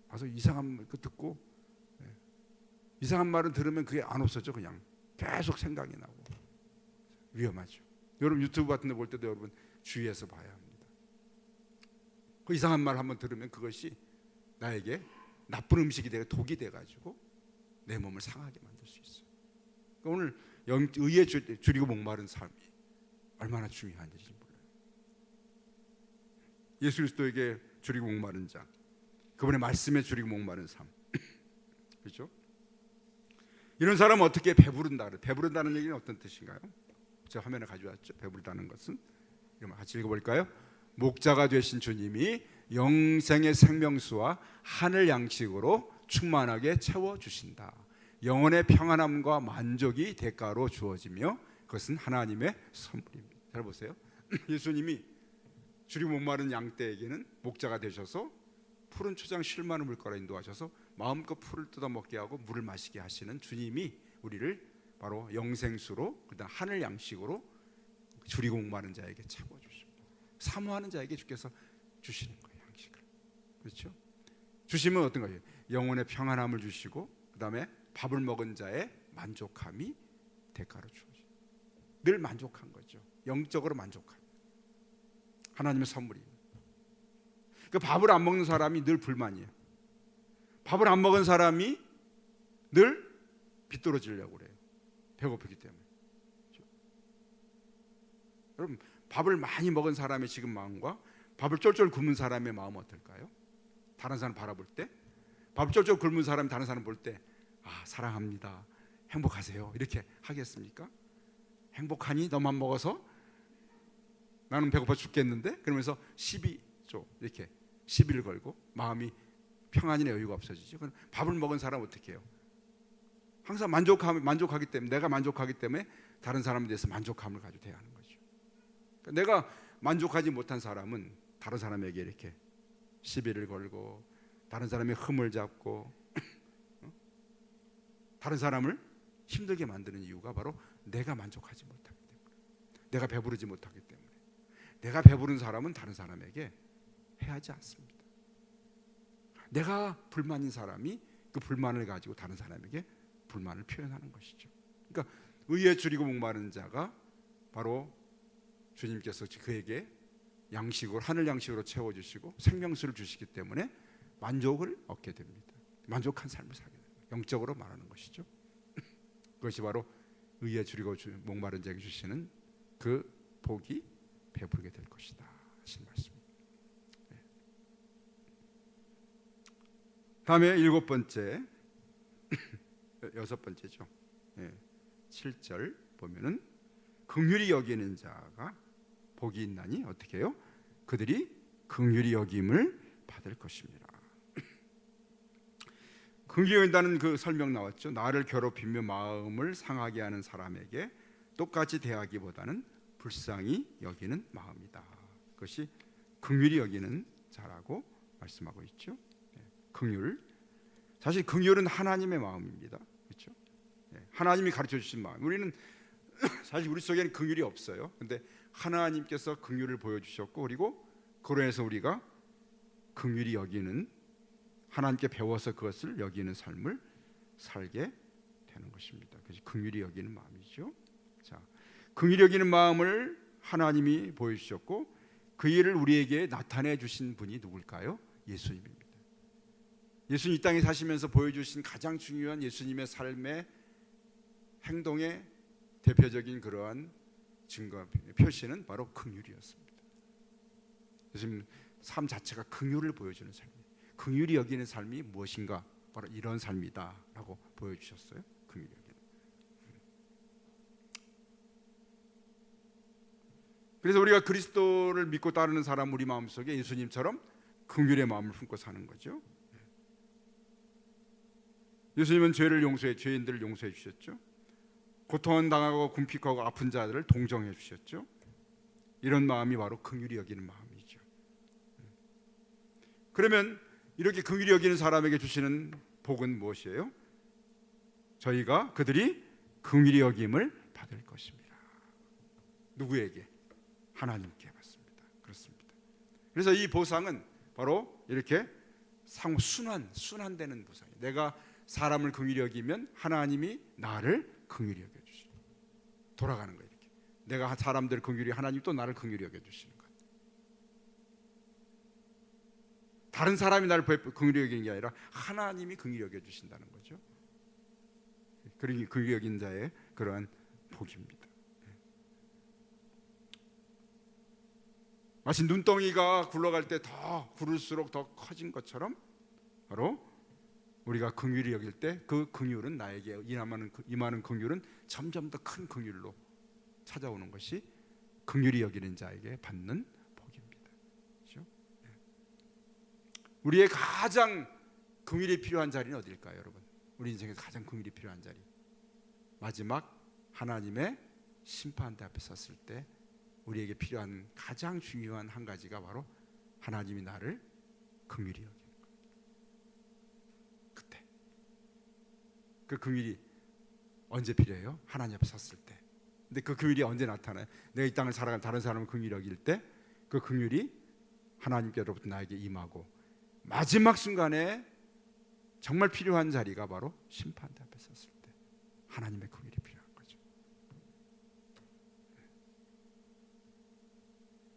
와서 이상한 거 듣고 이상한 말을 들으면 그게 안 없어져. 그냥 계속 생각이 나고 위험하죠. 여러분 유튜브 같은 데 볼 때도 여러분 주의해서 봐야 합니다. 그 이상한 말 한번 들으면 그것이 나에게 나쁜 음식이 되고 독이 돼가지고 내 몸을 상하게 만들 수 있어요. 그러니까 오늘 의에 줄이고 목마른 삶이 얼마나 중요한 일인지 몰라요. 예수 그리스도에게 줄이고 목마른 자, 그분의 말씀에 줄이고 목마른 삶. 그렇죠? 이런 사람은 어떻게 배부른다 그래요? 배부른다는 얘기는 어떤 뜻인가요? 제가 화면에 가져왔죠. 배부르다는 것은 같이 읽어볼까요? 목자가 되신 주님이 영생의 생명수와 하늘 양식으로 충만하게 채워주신다. 영혼의 평안함과 만족이 대가로 주어지며 그것은 하나님의 선물입니다. 잘 보세요. 예수님이 줄이고 목마른 양떼에게는 목자가 되셔서 푸른 초장 쉴 만한 물가로 인도하셔서 마음껏 풀을 뜯어 먹게 하고 물을 마시게 하시는 주님이 우리를 바로 영생수로, 그다음 하늘 양식으로 줄이고 목마른 자에게 채워 주십니다. 사모하는 자에게 주께서 주시는 거예요, 양식을. 그렇죠? 주시면 어떤 거예요? 영혼의 평안함을 주시고, 그다음에 밥을 먹은 자의 만족함이 대가로 주어져요. 늘 만족한 거죠. 영적으로 만족한 하나님의 선물이에요. 그 밥을 안 먹는 사람이 늘 불만이에요. 밥을 안 먹은 사람이 늘 비뚤어지려고 그래요. 배고프기 때문에. 여러분, 밥을 많이 먹은 사람의 지금 마음과 밥을 쫄쫄 굶은 사람의 마음은 어떨까요? 다른 사람 바라볼 때, 밥을 쫄쫄 굶은 사람이 다른 사람 볼 때, 아, 사랑합니다, 행복하세요, 이렇게 하겠습니까? 행복하니 너만 먹어서? 나는 배고파 죽겠는데? 그러면서 시비죠, 이렇게 시비를 걸고 마음이 평안이나 여유가 없어지죠. 그럼 밥을 먹은 사람은 어떻게 해요? 항상 만족하기 때문에, 내가 만족하기 때문에 다른 사람에 대해서 만족함을 가지고 대하는 거죠. 그러니까 내가 만족하지 못한 사람은 다른 사람에게 이렇게 시비를 걸고 다른 사람의 흠을 잡고 다른 사람을 힘들게 만드는 이유가 바로 내가 만족하지 못하기 때문에, 내가 배부르지 못하기 때문에. 내가 배부른 사람은 다른 사람에게 해하지 않습니다. 내가 불만인 사람이 그 불만을 가지고 다른 사람에게 불만을 표현하는 것이죠. 그러니까 의에 줄이고 목마른 자가 바로 주님께서 그에게 양식으로, 하늘 양식으로 채워주시고 생명수를 주시기 때문에 만족을 얻게 됩니다. 만족한 삶을 살게 됩니다. 영적으로 말하는 것이죠. 그것이 바로 의에 줄이고 목마른 자에게 주시는 그 복이 배부르게 될 것이다 하신 말씀입니다. 다음에 일곱 번째, 여섯 번째죠. 7절 보면은 긍휼히 여기는 자가 복이 있나니 어떻게 해요? 그들이 긍휼히 여김을 받을 것입니다. 긍휼히 여긴다는 그 설명 나왔죠. 나를 괴롭히며 마음을 상하게 하는 사람에게 똑같이 대하기보다는 불쌍히 여기는 마음이다. 그것이 긍휼히 여기는 자라고 말씀하고 있죠. 긍휼, 사실 긍휼은 하나님의 마음입니다. 그렇죠? 하나님이 가르쳐 주신 마음. 우리는 사실 우리 속에는 긍휼이 없어요. 근데 하나님께서 긍휼을 보여주셨고, 그리고 그로 인해서 우리가 긍휼히 여기는, 하나님께 배워서 그것을 여기는 삶을 살게 되는 것입니다. 그것이 긍휼히 여기는 마음이죠. 자, 긍휼히 여기는 마음을 하나님이 보여주셨고 그 일을 우리에게 나타내 주신 분이 누굴까요? 예수님입니다. 예수님 이 땅에 사시면서 보여주신 가장 중요한 예수님의 삶의 행동의 대표적인 그러한 증거 표시는 바로 긍휼이었습니다. 예수님 삶 자체가 긍휼을 보여주는 삶이에요. 긍휼히 여기는 삶이 무엇인가? 바로 이런 삶이다라고 보여주셨어요. 긍휼히 여기는. 그래서 우리가 그리스도를 믿고 따르는 사람, 우리 마음속에 예수님처럼 긍휼의 마음을 품고 사는 거죠. 예수님은 죄인들을 용서해 주셨죠. 고통당하고 궁핍하고 아픈 자들을 동정해 주셨죠. 이런 마음이 바로 긍휼히 여기는 마음이죠. 그러면 이렇게 긍휼히 여기는 사람에게 주시는 복은 무엇이에요? 저희가 그들이 긍휼히 여김을 받을 것입니다. 누구에게? 하나님께 받습니다. 그렇습니다. 그래서 이 보상은 바로 이렇게 순환되는 보상이에요. 내가 사람을 긍휼히 여기면 하나님이 나를 긍휼히 여겨 주시는, 돌아가는 거예요. 이렇게 내가 사람들을 긍휼히, 하나님 또 나를 긍휼히 여겨 주시는 거예요. 다른 사람이 나를 긍휼히 여기는 게 아니라 하나님이 긍휼히 여겨 주신다는 거죠. 그러니 긍휼히 여긴 자의 그러한 복입니다. 마치 눈덩이가 굴러갈 때 더 굴을수록 더 커진 것처럼 바로 우리가 긍휼히 여길 때 그 긍휼은, 나에게 임하는 긍휼은 점점 더 큰 긍휼로 찾아오는 것이 긍휼히 여기는 자에게 받는 복입니다. 그렇죠? 우리의 가장 긍휼이 필요한 자리는 어디일까요, 여러분? 우리 인생에서 가장 긍휼이 필요한 자리, 마지막 하나님의 심판대 앞에 섰을 때 우리에게 필요한 가장 중요한 한 가지가 바로 하나님이 나를 긍휼히 여기는 거예요. 그 긍휼이 언제 필요해요? 하나님 앞에 섰을 때. 근데 그 긍휼이 언제 나타나요? 내가 이 땅을 살아가는 다른 사람을 긍휼히 여길 때 그 긍휼이 하나님께로부터 나에게 임하고 마지막 순간에 정말 필요한 자리가 바로 심판대 앞에 섰을 때 하나님의 긍휼이 필요한 거죠.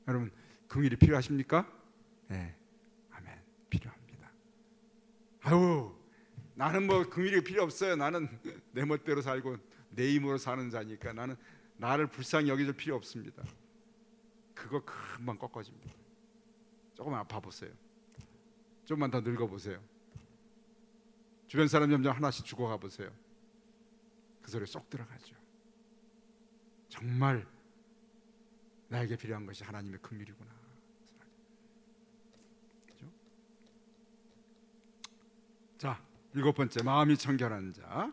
여러분 긍휼이 필요하십니까? 네, 아멘. 필요합니다. 아유, 나는 뭐 긍휼이 필요 없어요. 나는 내 멋대로 살고 내 힘으로 사는 자니까 나는 나를 불쌍히 여겨줄 필요 없습니다. 그거 금방 꺾어집니다. 조금 아파 보세요. 좀만 더 늙어 보세요. 주변 사람 점점 하나씩 죽어가 보세요. 그 소리에 쏙 들어가죠. 정말 나에게 필요한 것이 하나님의 긍휼이구나. 그렇죠? 자, 7번째, 마음이 청결한 자.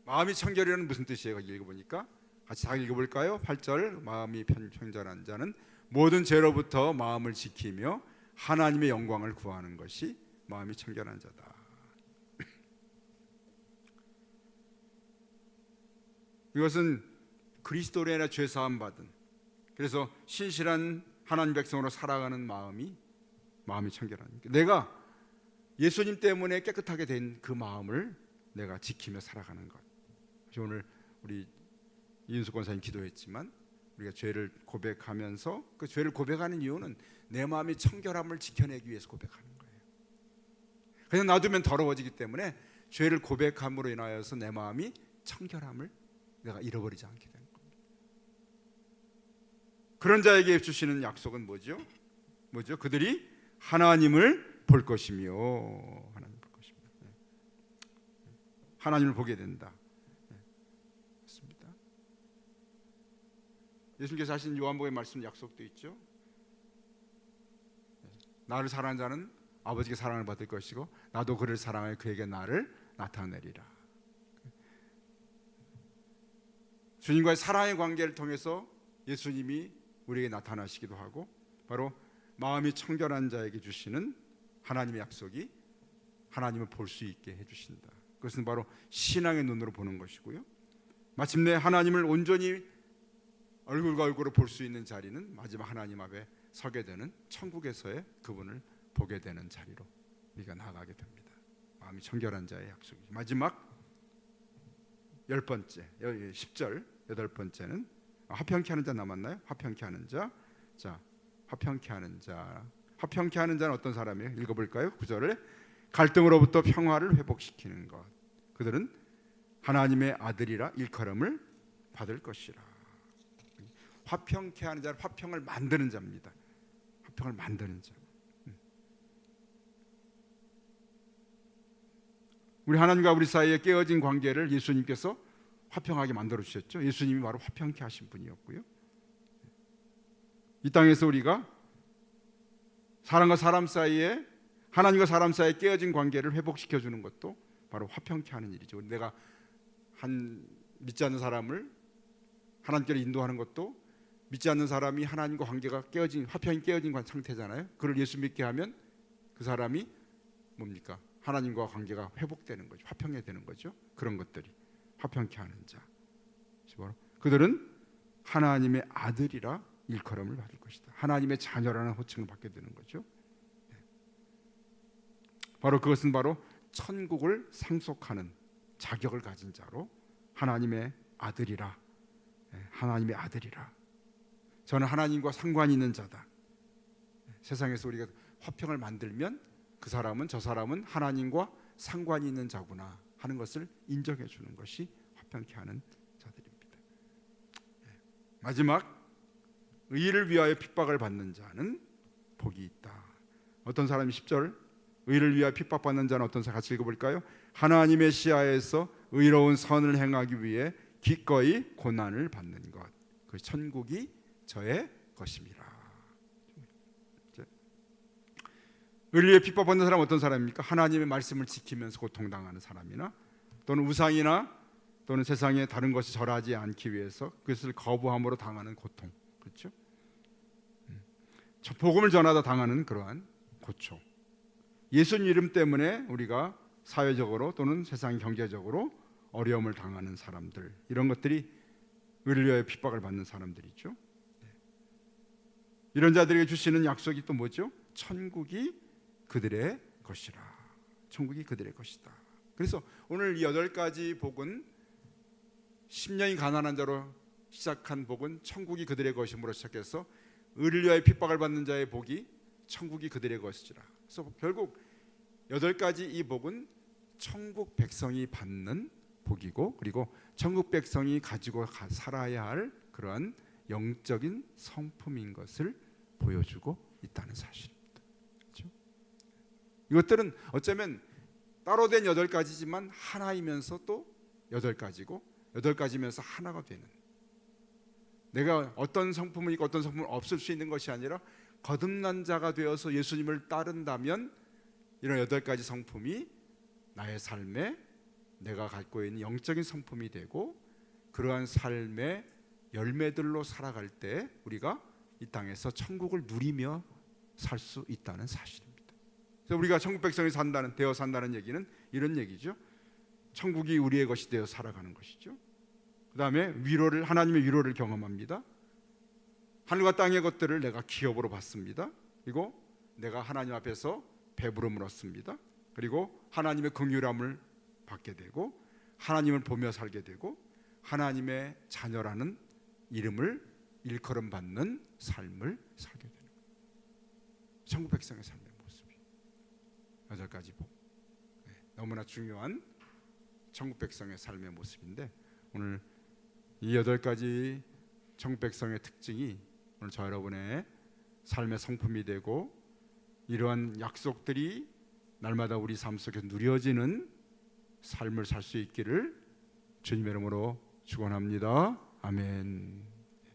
마음이 청결이라는 무슨 뜻이에요? 읽어보니까 같이 다 읽어볼까요? 8절, 마음이 청결한 자는 모든 죄로부터 마음을 지키며 하나님의 영광을 구하는 것이 마음이 청결한 자다. 이것은 그리스도로 인해 죄 사함 받은, 그래서 신실한 하나님 백성으로 살아가는 마음이 청결한, 내가 예수님 때문에 깨끗하게 된 그 마음을 내가 지키며 살아가는 것. 오늘 우리 이윤숙 권사님 기도했지만 우리가 죄를 고백하면서 그 죄를 고백하는 이유는 내 마음의 청결함을 지켜내기 위해서 고백하는 거예요. 그냥 놔두면 더러워지기 때문에 죄를 고백함으로 인하여서 내 마음이 청결함을 내가 잃어버리지 않게 되는 겁니다. 그런 자에게 주시는 약속은 뭐죠? 그들이 하나님을 볼 것이며, 하나님을 볼 것이며, 하나님을 보게 된다. 맞습니다. 예수님께서 하신 요한복음의 말씀 약속도 있죠. 나를 사랑하는 자는 아버지께 사랑을 받을 것이고 나도 그를 사랑하여 그에게 나를 나타내리라. 주님과의 사랑의 관계를 통해서 예수님이 우리에게 나타나시기도 하고, 바로 마음이 청결한 자에게 주시는 하나님의 약속이 하나님을 볼 수 있게 해주신다. 그것은 바로 신앙의 눈으로 보는 것이고요, 마침내 하나님을 온전히 얼굴과 얼굴을 볼 수 있는 자리는 마지막 하나님 앞에 서게 되는 천국에서의 그분을 보게 되는 자리로 우리가 나아가게 됩니다. 마음이 청결한 자의 약속이죠. 마지막 10번째, 10절 8번째는 화평케 하는 자 남았나요? 화평케 하는 자. 자, 화평케 하는 자. 화평케 하는 자는 어떤 사람이에요? 읽어볼까요? 9절에 갈등으로부터 평화를 회복시키는 것. 그들은 하나님의 아들이라 일컬음을 받을 것이라. 화평케 하는 자는 화평을 만드는 자입니다. 화평을 만드는 자. 우리 하나님과 우리 사이에 깨어진 관계를 예수님께서 화평하게 만들어 주셨죠. 예수님이 바로 화평케 하신 분이었고요, 이 땅에서 우리가 사람과 사람 사이에, 하나님과 사람 사이에 깨어진 관계를 회복시켜 주는 것도 바로 화평케 하는 일이죠. 내가 믿지 않는 사람을 하나님께로 인도하는 것도 믿지 않는 사람이 하나님과 관계가 화평이 깨어진 상태잖아요. 그를 예수 믿게 하면 그 사람이 뭡니까? 하나님과 관계가 회복되는 거죠. 화평이 되는 거죠. 그런 것들이 화평케 하는 자. 그들은 하나님의 아들이라 일컬음을 받을 것이다. 하나님의 자녀라는 호칭을 받게 되는 거죠. 바로 그것은 바로 천국을 상속하는 자격을 가진 자로 하나님의 아들이라, 하나님의 아들이라, 저는 하나님과 상관이 있는 자다. 세상에서 우리가 화평을 만들면 그 사람은, 저 사람은 하나님과 상관이 있는 자구나 하는 것을 인정해 주는 것이 화평케 하는 자들입니다. 마지막, 의를 위하여 핍박을 받는 자는 복이 있다. 어떤 사람이 10절, 의를 위하여 핍박받는 자는 어떤 사람, 같이 읽어볼까요? 하나님의 시야에서 의로운 선을 행하기 위해 기꺼이 고난을 받는 것, 그 천국이 저의 것입니다. 의를 위해 핍박받는 사람은 어떤 사람입니까? 하나님의 말씀을 지키면서 고통당하는 사람이나, 또는 우상이나 또는 세상에 다른 것이 절하지 않기 위해서 그것을 거부함으로 당하는 고통, 그렇죠? 복음을 전하다 당하는 그러한 고초. 예수님 이름 때문에 우리가 사회적으로 또는 세상 경제적으로 어려움을 당하는 사람들, 이런 것들이 의를 위하여 핍박을 받는 사람들이죠. 이런 자들에게 주시는 약속이 또 뭐죠? 천국이 그들의 것이라. 천국이 그들의 것이다. 그래서 오늘 이 8가지 복은 심령이 가난한 자로 시작한 복은 천국이 그들의 것임으로 시작해서 의를 위하여 핍박을 받는 자의 복이 천국이 그들의 것이라. 그래서 결국 8가지 이 복은 천국 백성이 받는 복이고, 그리고 천국 백성이 가지고 살아야 할 그러한 영적인 성품인 것을 보여주고 있다는 사실입니다. 그렇죠? 이것들은 어쩌면 따로 된 8가지지만 하나이면서 또 8가지고 8가지면서 하나가 되는, 내가 어떤 성품은 있고 어떤 성품은 없을 수 있는 것이 아니라 거듭난 자가 되어서 예수님을 따른다면 이런 8가지 성품이 나의 삶에 내가 갖고 있는 영적인 성품이 되고, 그러한 삶의 열매들로 살아갈 때 우리가 이 땅에서 천국을 누리며 살 수 있다는 사실입니다. 그래서 우리가 천국 백성이 되어 산다는 얘기는 이런 얘기죠. 천국이 우리의 것이 되어 살아가는 것이죠. 그 다음에 하나님의 위로를 경험합니다. 하늘과 땅의 것들을 내가 기업으로 받습니다. 그리고 내가 하나님 앞에서 배부름을 얻습니다. 그리고 하나님의 긍휼함을 받게 되고, 하나님을 보며 살게 되고, 하나님의 자녀라는 이름을 일컬음 받는 삶을 살게 되는 거예요. 천국 백성의 삶의 모습이 8가지 복, 너무나 중요한 천국 백성의 삶의 모습인데, 오늘 이 8가지 천국 백성의 특징이 오늘 저 여러분의 삶의 성품이 되고, 이러한 약속들이 날마다 우리 삶 속에서 누려지는 삶을 살 수 있기를 주님의 이름으로 축원합니다. 아멘.